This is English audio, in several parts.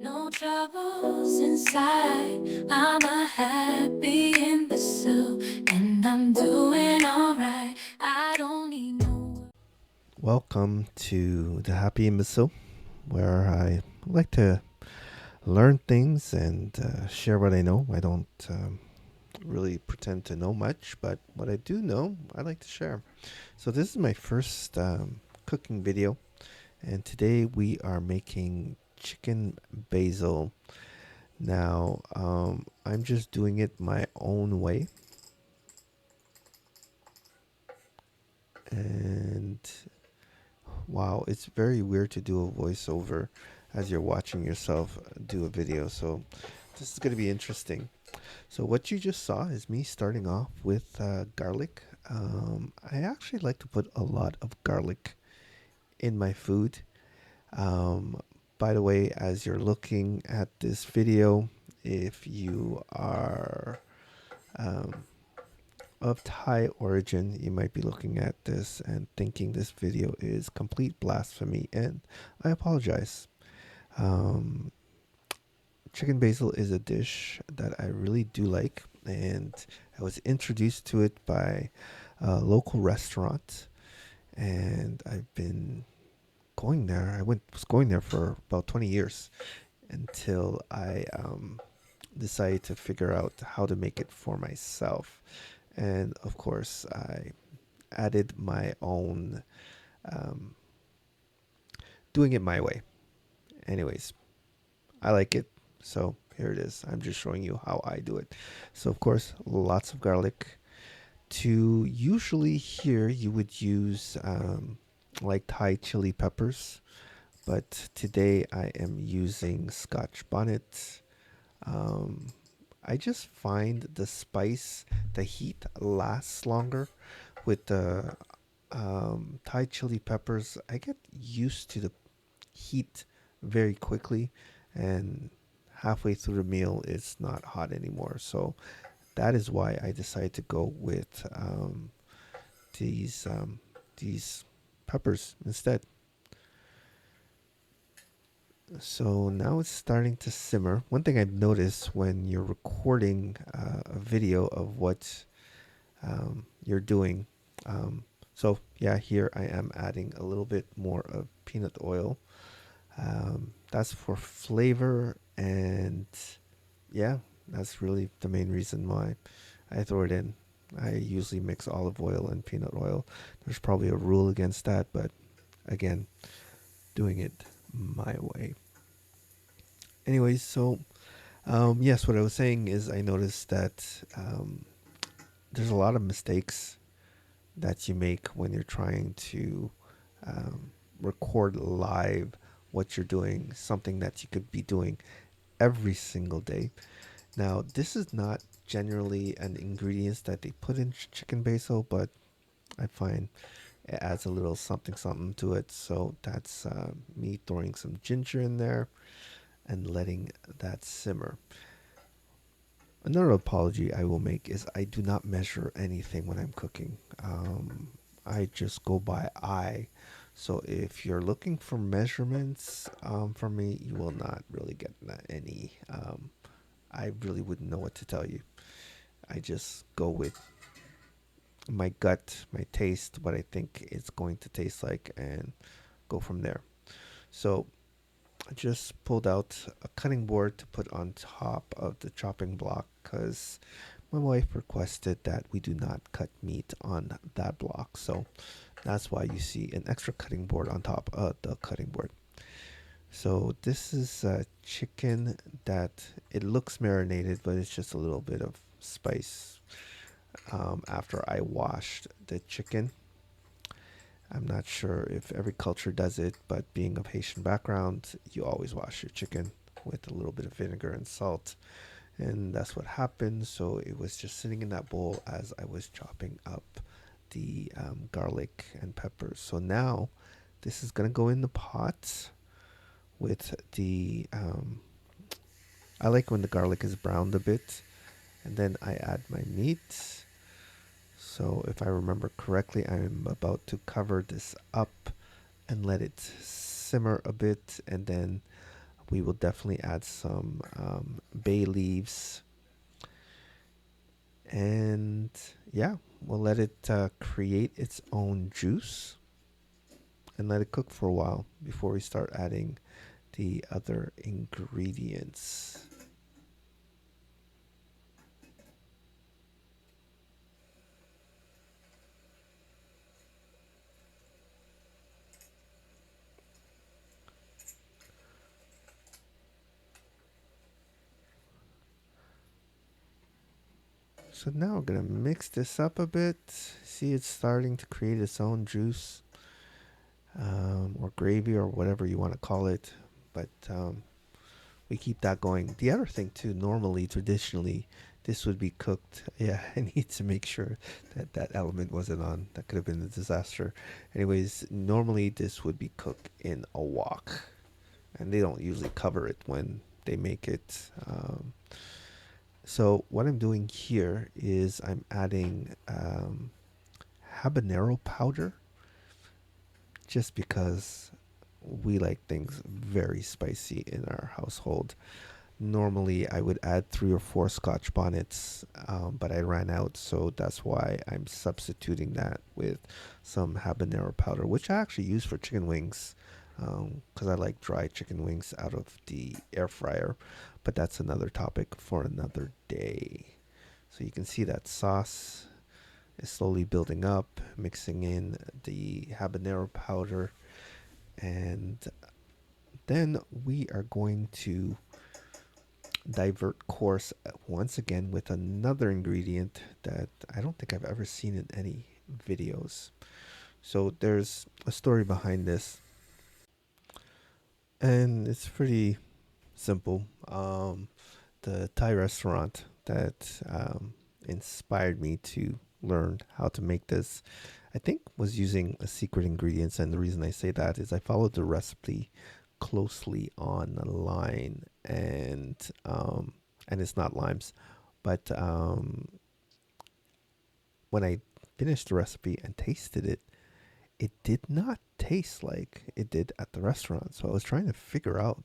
No troubles inside. I'm a happy imbecile, and I'm doing alright. I don't need no. Welcome to the Happy Imbecile, where I like to learn things and share what I know. I don't really pretend to know much, but what I do know, I like to share. So, this is my first cooking video, and today we are making chicken basil. Now, I'm just doing it my own way, and wow, it's very weird to do a voiceover as you're watching yourself do a video. So this is going to be interesting. So what you just saw is me starting off with garlic. I actually like to put a lot of garlic in my food. Um, by the way, as you're looking at this video, if you are um, of Thai origin, you might be looking at this and thinking this video is complete blasphemy, and I apologize. Um, Chicken basil is a dish that I really do like, and I was introduced to it by a local restaurant, and I've been going there. Was going there for about 20 years until I decided to figure out how to make it for myself, and of course I added my own, um, doing it my way. Anyways, I like it. So here it is. I'm just showing you how I do it. So of course, lots of garlic. To usually here, you would use like Thai chili peppers, but today I am using Scotch bonnet. Um, I just find the spice, the heat lasts longer with the Thai chili peppers. I get used to the heat very quickly, and halfway through the meal it's not hot anymore. So that is why I decided to go with these these peppers instead. So now it's starting to simmer. One thing I've noticed when you're recording a video of what you're doing. So yeah, here I am adding a little bit more of peanut oil. That's for flavor, and yeah, that's really the main reason why I throw it in. I usually mix olive oil and peanut oil. There's probably a rule against that, but again, doing it my way. Anyways, so yes, what I was saying is I noticed that there's a lot of mistakes that you make when you're trying to record live what you're doing, something that you could be doing every single day. Now, this is not generally an ingredients that they put in chicken basil, but I find it adds a little something something to it. So that's me throwing some ginger in there and letting that simmer. Another apology I will make is I do not measure anything when I'm cooking. I just go by eye. So if you're looking for measurements from me, you will not really get any. I really wouldn't know what to tell you. I just go with my gut, my taste, what I think it's going to taste like, and go from there. So I just pulled out a cutting board to put on top of the chopping block because my wife requested that we do not cut meat on that block. So that's why you see an extra cutting board on top of the cutting board. So this is chicken that it looks marinated, but it's just a little bit of spice after I washed the chicken. I'm not sure if every culture does it, but being of Haitian background, you always wash your chicken with a little bit of vinegar and salt. And that's what happened. So it was just sitting in that bowl as I was chopping up the garlic and peppers. So now this is going to go in the pot with the. I like when the garlic is browned a bit. And then I add my meat. So if I remember correctly, I'm about to cover this up and let it simmer a bit, and then we will definitely add some bay leaves, and yeah, we'll let it create its own juice and let it cook for a while before we start adding the other ingredients. So now we're gonna mix this up a bit. See, it's starting to create its own juice, or gravy, or whatever you want to call it. But we keep that going. The other thing too, normally, traditionally, this would be cooked. Yeah, I need to make sure that that element wasn't on. That could have been a disaster. Anyways, normally this would be cooked in a wok, and they don't usually cover it when they make it. So what I'm doing here is I'm adding habanero powder, just because we like things very spicy in our household. Normally, I would add 3 or 4 Scotch bonnets, but I ran out, so that's why I'm substituting that with some habanero powder, which I actually use for chicken wings, because I like dry chicken wings out of the air fryer. But that's another topic for another day. So you can see that sauce is slowly building up, mixing in the habanero powder, and then we are going to divert course once again with another ingredient that I don't think I've ever seen in any videos. So there's a story behind this, and it's pretty simple. The Thai restaurant that inspired me to learn how to make this, I think, was using a secret ingredients. And the reason I say that is I followed the recipe closely online, and it's not limes, but when I finished the recipe and tasted it, it did not taste like it did at the restaurant. So I was trying to figure out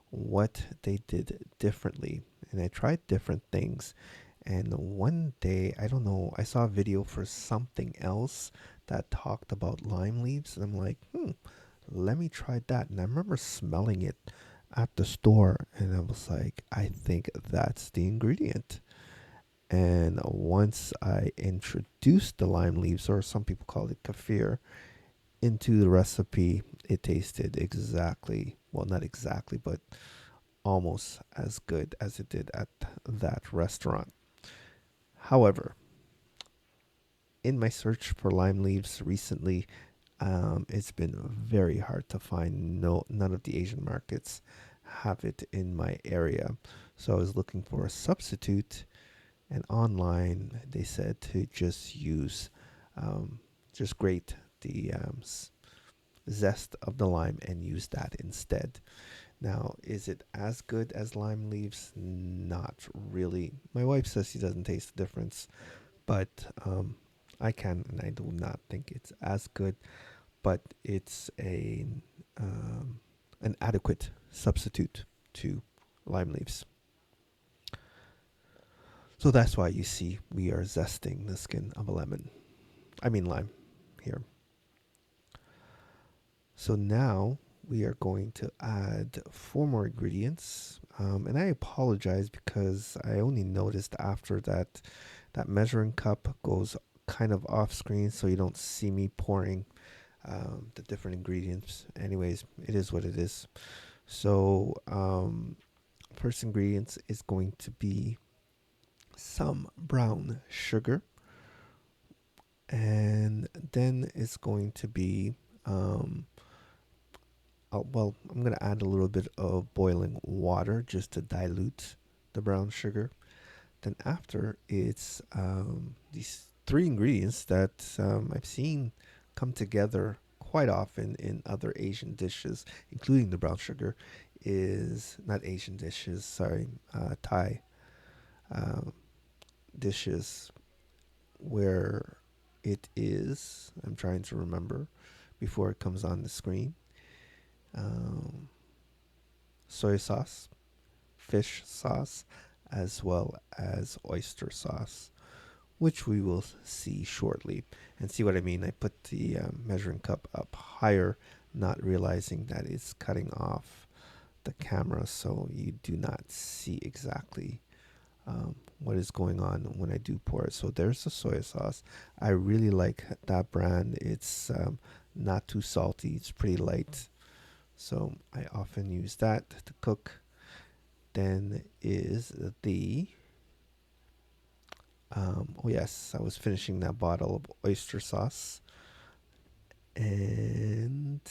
what they did differently. And I tried different things. And one day, I don't know, I saw a video for something else that talked about lime leaves. And I'm like, let me try that. And I remember smelling it at the store. And I was like, I think that's the ingredient. And once I introduced the lime leaves, or some people call it kaffir, into the recipe, it tasted exactly, well, not exactly, but almost as good as it did at that restaurant. However, in my search for lime leaves recently, it's been very hard to find. No, none of the Asian markets have it in my area. So I was looking for a substitute, and online they said to just use, just grate the zest of the lime and use that instead. Now, is it as good as lime leaves? Not really. My wife says she doesn't taste the difference, but I can, and I do not think it's as good. But it's um, an adequate substitute to lime leaves. So that's why you see we are zesting the skin of a lemon. I mean lime here. So now we are going to add 4 more ingredients. And I apologize because I only noticed after that that measuring cup goes kind of off screen, so you don't see me pouring the different ingredients. Anyways, it is what it is. So first ingredients is going to be some brown sugar, and then it's going to be well, I'm going to add a little bit of boiling water just to dilute the brown sugar. Then after, it's these 3 ingredients that I've seen come together quite often in other Asian dishes, including the brown sugar, is not Asian dishes, sorry, Thai uh, dishes, where it is, I'm trying to remember before it comes on the screen. Um, soy sauce, fish sauce, as well as oyster sauce, which we will see shortly. And see what I mean? I put the measuring cup up higher, not realizing that it's cutting off the camera, so you do not see exactly what is going on when I do pour it. So there's the soy sauce. I really like that brand. It's not too salty. It's pretty light. So I often use that to cook. Then is the oh yes, I was finishing that bottle of oyster sauce, and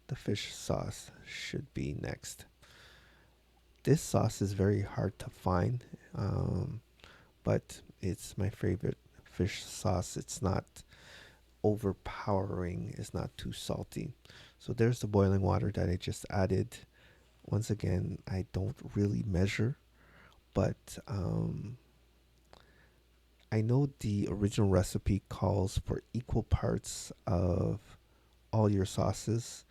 the fish sauce should be next. This sauce is very hard to find, but it's my favorite fish sauce. It's not overpowering, it's not too salty. So there's the boiling water that I just added. Once again, I don't really measure, but I know the original recipe calls for equal parts of all your sauces,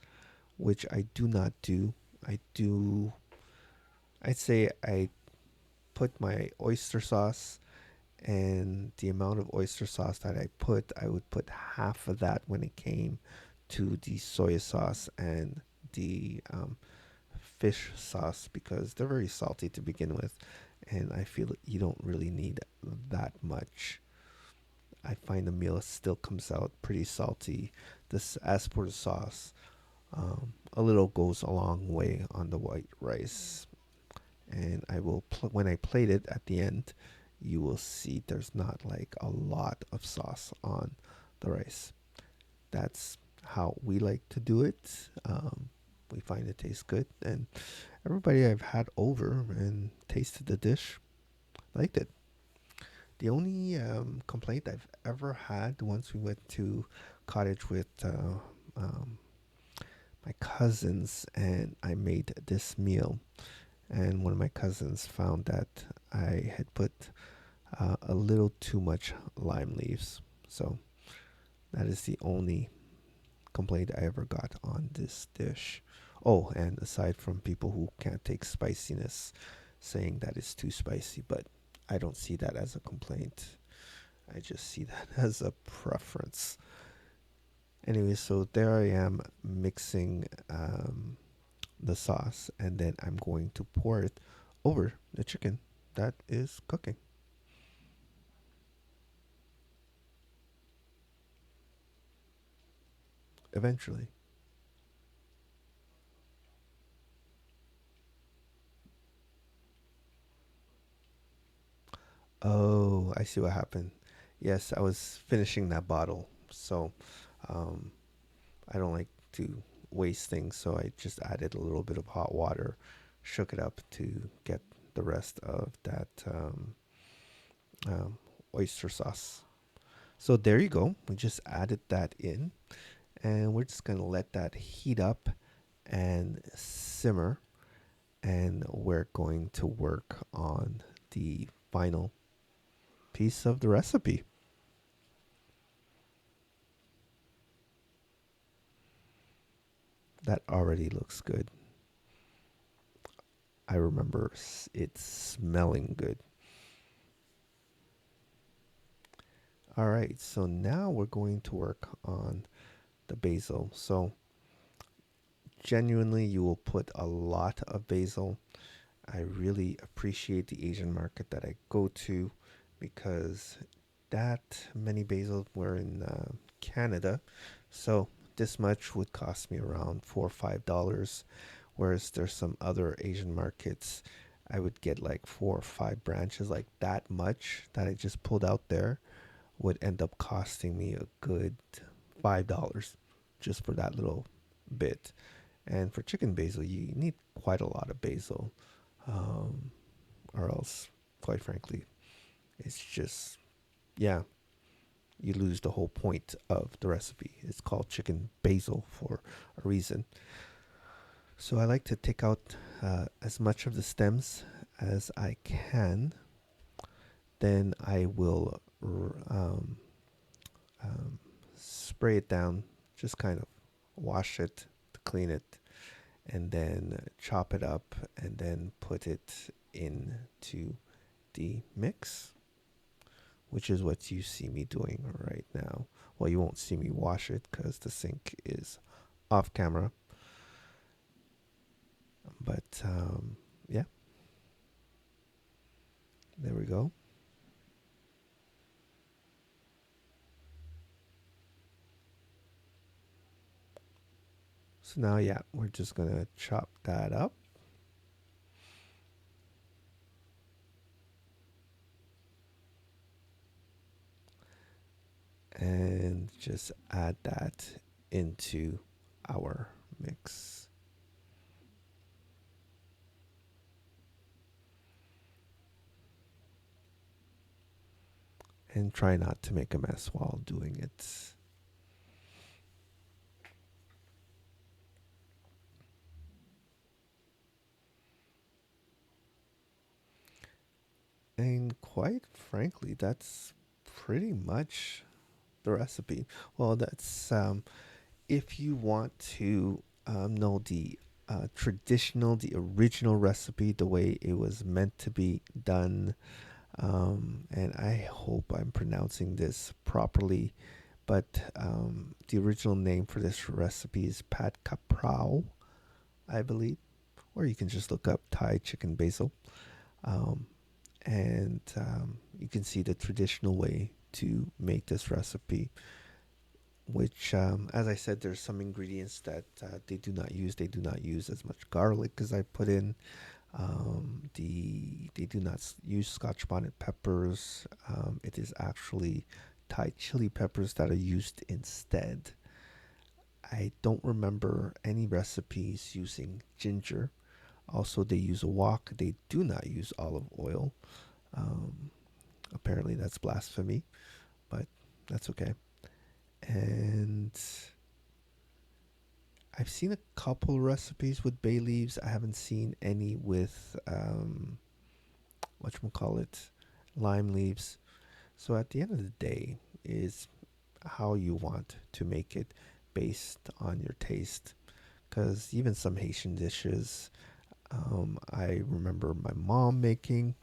which I do not do. I do, I'd say I put my oyster sauce, and the amount of oyster sauce that I would put half of that when it came to the soy sauce and the fish sauce, because they're very salty to begin with, and I feel you don't really need that much. I find the meal still comes out pretty salty. This, as for the sauce, a little goes a long way on the white rice. And I will when I plate it at the end, you will see there's not like a lot of sauce on the rice. That's how we like to do it. We find it tastes good, and everybody I've had over and tasted the dish liked it. The only complaint I've ever had once we went to cottage with my cousins and I made this meal, and one of my cousins found that I had put a little too much lime leaves. So that is the only complaint I ever got on this dish. Oh, and aside from people who can't take spiciness, saying that it's too spicy, but I don't see that as a complaint. I just see that as a preference. Anyway, so there I am mixing the sauce, and then I'm going to pour it over the chicken that is cooking eventually. Oh, I see what happened. Yes, I was finishing that bottle, so um, I don't like to waste things, so I just added a little bit of hot water, shook it up to get the rest of that um, oyster sauce. So there you go. We just added that in, and we're just gonna let that heat up and simmer, and we're going to work on the final piece of the recipe. That already looks good. I remember it smelling good. All right, so now we're going to work on the basil. So, genuinely, you will put a lot of basil. I really appreciate the Asian market that I go to, because that many basil were in Canada. So, this much would cost me around $4 or $5. Whereas there's some other Asian markets, I would get like 4 or 5 branches, like that much that I just pulled out there would end up costing me a good $5 just for that little bit. And for chicken basil, you need quite a lot of basil, um, or else, quite frankly, it's just, yeah, you lose the whole point of the recipe. It's called chicken basil for a reason. So I like to take out as much of the stems as I can. Then I will um, spray it down, just kind of wash it to clean it, and then chop it up and then put it into the mix, which is what you see me doing right now. Well, you won't see me wash it because the sink is off camera, but yeah, there we go. So now, yeah, we're just gonna chop that up and just add that into our mix. And try not to make a mess while doing it. And quite frankly, that's pretty much the recipe. Well, that's if you want to know the traditional, the original recipe, the way it was meant to be done. And I hope I'm pronouncing this properly, but the original name for this recipe is Pad Kaprow, I believe, or you can just look up Thai chicken basil. Um, and you can see the traditional way to make this recipe, which, as I said, there's some ingredients that they do not use. They do not use as much garlic as I put in. They do not use Scotch bonnet peppers. It is actually Thai chili peppers that are used instead. I don't remember any recipes using ginger. Also, they use a wok. They do not use olive oil. Um, Apparently, that's blasphemy, but that's okay. And I've seen a couple recipes with bay leaves. I haven't seen any with whatchamacallit, lime leaves. So at the end of the day, is how you want to make it based on your taste. Because even some Haitian dishes, I remember my mom making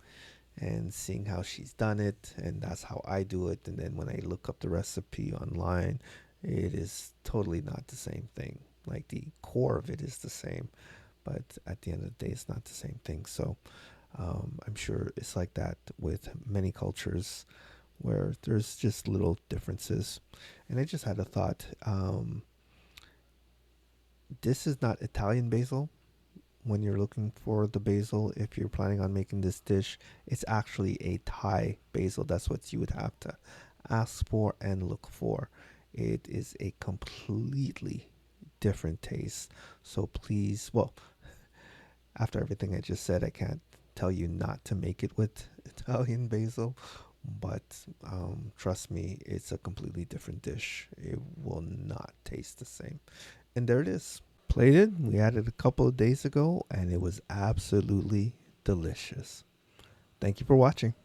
and seeing how she's done it, and that's how I do it. And then when I look up the recipe online, it is totally not the same thing. Like the core of it is the same, but at the end of the day, it's not the same thing. So I'm sure it's like that with many cultures where there's just little differences. And I just had a thought. This is not Italian basil. When you're looking for the basil, if you're planning on making this dish, it's actually a Thai basil. That's what you would have to ask for and look for. It is a completely different taste. So please, well, after everything I just said, I can't tell you not to make it with Italian basil, but trust me, it's a completely different dish. It will not taste the same. And there it is. Plated. We had it a couple of days ago, and it was absolutely delicious. Thank you for watching.